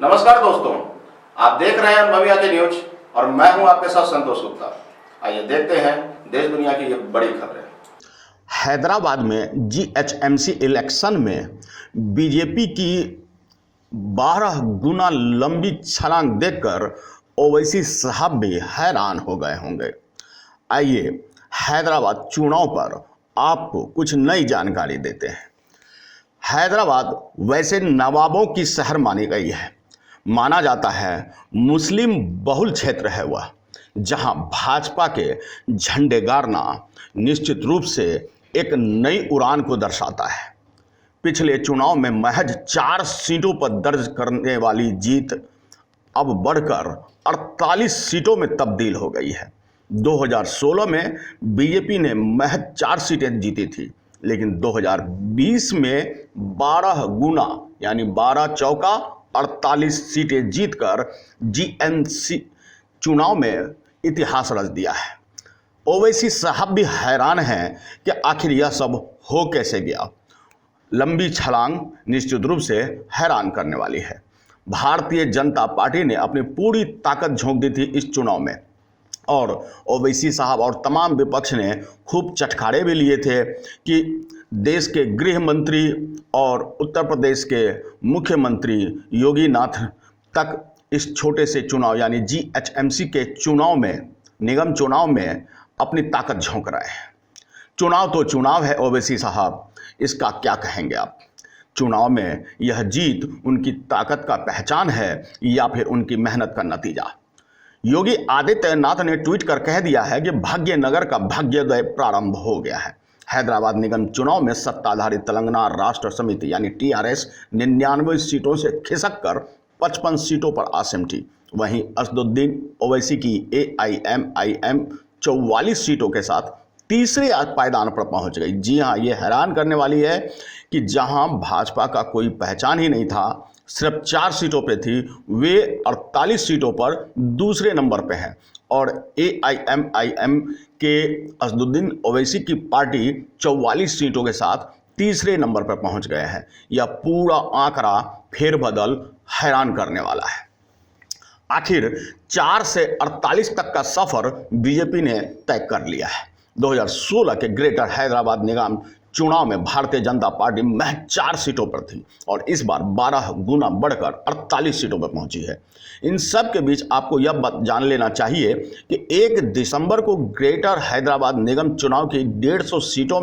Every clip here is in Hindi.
नमस्कार दोस्तों, आप देख रहे हैं भव्या के न्यूज और मैं हूं आपके साथ संतोष गुप्ता। आइए देखते हैं देश दुनिया की ये बड़ी खबरें। हैदराबाद में जीएचएमसी इलेक्शन में बीजेपी की 12 गुना लंबी छलांग देखकर ओवैसी साहब भी हैरान हो गए होंगे। आइए हैदराबाद चुनाव पर आपको कुछ नई जानकारी देते हैं। हैदराबाद वैसे नवाबों की शहर मानी गई है। माना जाता है मुस्लिम बहुल क्षेत्र है वह, जहां भाजपा के झंडे गाड़ना निश्चित रूप से एक नई उड़ान को दर्शाता है। पिछले चुनाव में महज 4 सीटों पर दर्ज करने वाली जीत अब बढ़कर 48 सीटों में तब्दील हो गई है। 2016 में बीजेपी ने महज 4 सीटें जीती थी, लेकिन 2020 में 12 गुना यानी 12 चौका 48 सीटें जीतकर जीएमसी चुनाव में इतिहास रच दिया है। ओवैसी साहब भी हैरान हैं कि आखिर यह सब हो कैसे गया। लंबी छलांग निश्चित रूप से हैरान करने वाली है। भारतीय जनता पार्टी ने अपनी पूरी ताकत झोंक दी थी इस चुनाव में और ओवैसी साहब और तमाम विपक्ष ने खूब चटखारे भी लिए थे कि देश के गृह मंत्री और उत्तर प्रदेश के मुख्यमंत्री योगी नाथ तक इस छोटे से चुनाव यानी जीएचएमसी के चुनाव में, निगम चुनाव में अपनी ताकत झोंक रहे हैं। चुनाव तो चुनाव है ओवैसी साहब, इसका क्या कहेंगे आप। चुनाव में यह जीत उनकी ताकत का पहचान है या फिर उनकी मेहनत का नतीजा। योगी आदित्यनाथ ने ट्वीट कर कह दिया है कि भाग्यनगर का भाग्योदय प्रारंभ हो गया है। हैदराबाद निगम चुनाव में सत्ताधारी तेलंगाना राष्ट्र समिति यानी टीआरएस 99 सीटों से खिसक कर 55 सीटों पर आ सिमटी। वहीं असदुद्दीन ओवैसी की एआईएमआईएम 44 सीटों के साथ तीसरे पायदान पर पहुंच गई। जी हां, ये हैरान करने वाली है कि जहां भाजपा का कोई पहचान ही नहीं था, सिर्फ 4 सीटों पे थी, वे 48 सीटों पर दूसरे नंबर पे हैं और एआईएमआईएम के असदुद्दीन ओवैसी की पार्टी 44 सीटों के साथ तीसरे नंबर पर पहुंच गए हैं। यह पूरा आंकड़ा फेरबदल हैरान करने वाला है। आखिर 4 से 48 तक का सफर बीजेपी ने तय कर लिया है। 2016 के ग्रेटर हैदराबाद निगम चुनाव में भारतीय जनता पार्टी महज 4 सीटों पर थी और इस बार 12 गुना बढ़कर 48 सीटों पर पहुंची है। इन सब के बीच आपको यह बात जान लेना चाहिए कि 1 दिसंबर को ग्रेटर हैदराबाद निगम चुनाव की 150 सीटों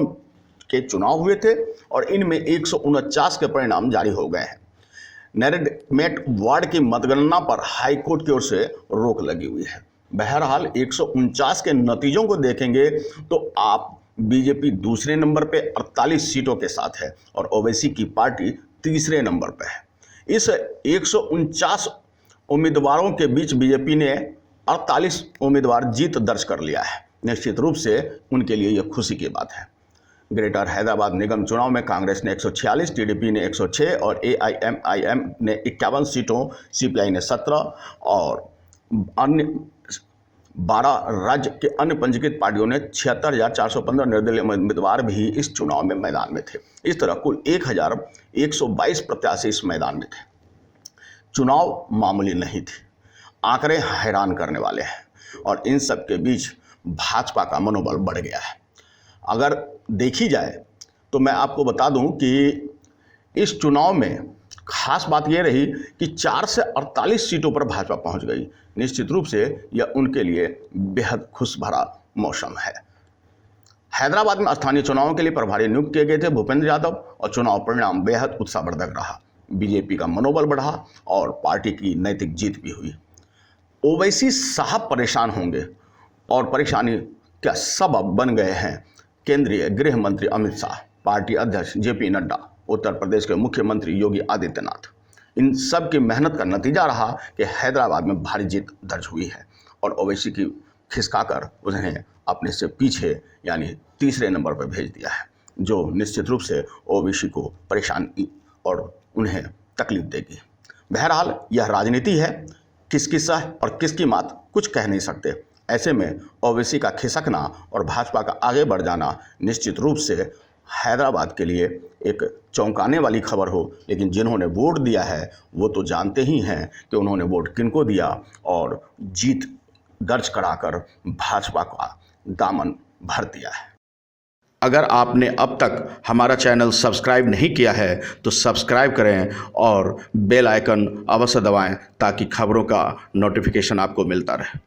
के चुनाव हुए थे और इनमें 149 के परिणाम जारी हो गए हैं। नरेमेट वार्ड की मतगणना पर हाईकोर्ट की ओर से रोक लगी हुई है। बहरहाल 149 के नतीजों को देखेंगे तो आप बीजेपी दूसरे नंबर पे 48 सीटों के साथ है और ओवैसी की पार्टी तीसरे नंबर पे है। इस 149 उम्मीदवारों के बीच बीजेपी ने 48 उम्मीदवार जीत दर्ज कर लिया है। निश्चित रूप से उनके लिए यह खुशी की बात है। ग्रेटर हैदराबाद निगम चुनाव में कांग्रेस ने 146, टीडीपी ने 106 और एआईएमआईएम ने 51 सीटों, सीपीआई ने 17 और अन्य 12 राज्य के अन्य पंजीकृत पार्टियों ने 76,415 निर्दलीय उम्मीदवार भी इस चुनाव में मैदान में थे। इस तरह कुल 1,122 प्रत्याशी इस मैदान में थे। चुनाव मामूली नहीं थे, आंकड़े हैरान करने वाले हैं और इन सब के बीच भाजपा का मनोबल बढ़ गया है। अगर देखी जाए तो मैं आपको बता दूं कि इस चुनाव में खास बात यह रही कि 4 से 48 सीटों पर भाजपा पहुंच गई। निश्चित रूप से यह उनके लिए बेहद खुश भरा मौसम है। हैदराबाद में स्थानीय चुनावों के लिए प्रभारी नियुक्त किए गए थे भूपेंद्र यादव और चुनाव परिणाम बेहद उत्साहवर्धक रहा। बीजेपी का मनोबल बढ़ा और पार्टी की नैतिक जीत भी हुई। ओवैसी साहब परेशान होंगे और परेशानी का सबब बन गए हैं केंद्रीय गृह मंत्री अमित शाह, पार्टी अध्यक्ष जेपी नड्डा, उत्तर प्रदेश के मुख्यमंत्री योगी आदित्यनाथ। इन सब की मेहनत का नतीजा रहा कि हैदराबाद में भारी जीत दर्ज हुई है और ओवैसी की खिसकाकर उन्हें अपने से पीछे यानी तीसरे नंबर पर भेज दिया है, जो निश्चित रूप से ओवैसी को परेशानी और उन्हें तकलीफ देगी। बहरहाल यह राजनीति है, किसकी सह और किसकी मात कुछ कह नहीं सकते। ऐसे में ओवैसी का खिसकना और भाजपा का आगे बढ़ जाना निश्चित रूप से हैदराबाद के लिए एक चौंकाने वाली खबर हो, लेकिन जिन्होंने वोट दिया है वो तो जानते ही हैं कि उन्होंने वोट किनको दिया और जीत दर्ज कराकर भाजपा का दामन भर दिया है। अगर आपने अब तक हमारा चैनल सब्सक्राइब नहीं किया है तो सब्सक्राइब करें और बेल आइकन अवश्य दबाएं ताकि खबरों का नोटिफिकेशन आपको मिलता रहे।